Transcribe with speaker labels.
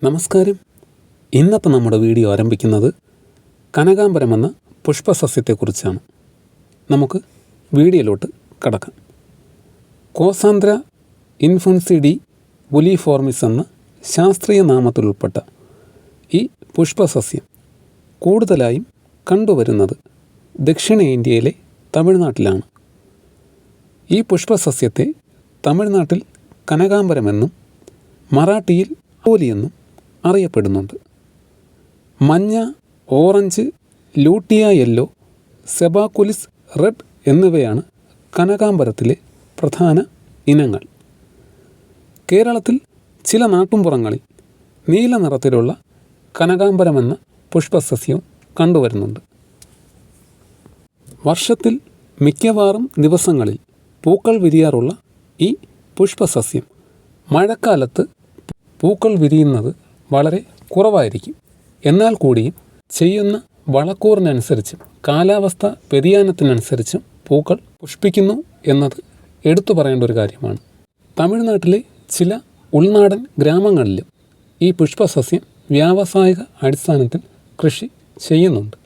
Speaker 1: നമസ്കാരം. ഇന്നത്തെ നമ്മുടെ വീഡിയോ ആരംഭിക്കുന്നത് കനകാംബരം എന്ന പുഷ്പസസ്യത്തെക്കുറിച്ചാണ്. നമുക്ക് വീഡിയോയിലോട്ട് കടക്കാം. കോസാന്ദ്ര ഇൻഫുൻസിഡി ബുലിഫോർമിസ് എന്ന ശാസ്ത്രീയ നാമത്തിലുൾപ്പെട്ട ഈ പുഷ്പസസ്യം കൂടുതലായും കണ്ടുവരുന്നത് ദക്ഷിണേന്ത്യയിലെ തമിഴ്നാട്ടിലാണ്. ഈ പുഷ്പസസ്യത്തെ തമിഴ്നാട്ടിൽ കനകാംബരമെന്നും മറാഠിയിൽ എന്നും അറിയപ്പെടുന്നുണ്ട്. മഞ്ഞ, ഓറഞ്ച്, ലൂട്ടിയ യെല്ലോ, സെബാക്കുലിസ് റെഡ് എന്നിവയാണ് കനകാംബരത്തിലെ പ്രധാന ഇനങ്ങൾ. കേരളത്തിൽ ചില നാട്ടുമ്പുറങ്ങളിൽ നീല നിറത്തിലുള്ള കനകാംബരമെന്ന പുഷ്പസസ്യവും കണ്ടുവരുന്നുണ്ട്. വർഷത്തിൽ മിക്കവാറും ദിവസങ്ങളിൽ പൂക്കൾ വിരിയാറുള്ള ഈ പുഷ്പസസ്യം മഴക്കാലത്ത് പൂക്കൾ വിരിയുന്നത് വളരെ കുറവായിരിക്കും. എന്നാൽ കൂടിയും ചെയ്യുന്ന വളക്കൂറിനനുസരിച്ചും കാലാവസ്ഥ വ്യതിയാനത്തിനനുസരിച്ചും പൂക്കൾ പുഷ്പിക്കുന്നു എന്നത് എടുത്തു പറയേണ്ട ഒരു കാര്യമാണ്. തമിഴ്നാട്ടിലെ ചില ഉൾനാടൻ ഗ്രാമങ്ങളിലും ഈ പുഷ്പസസ്യം വ്യാവസായിക അടിസ്ഥാനത്തിൽ കൃഷി ചെയ്യുന്നുണ്ട്.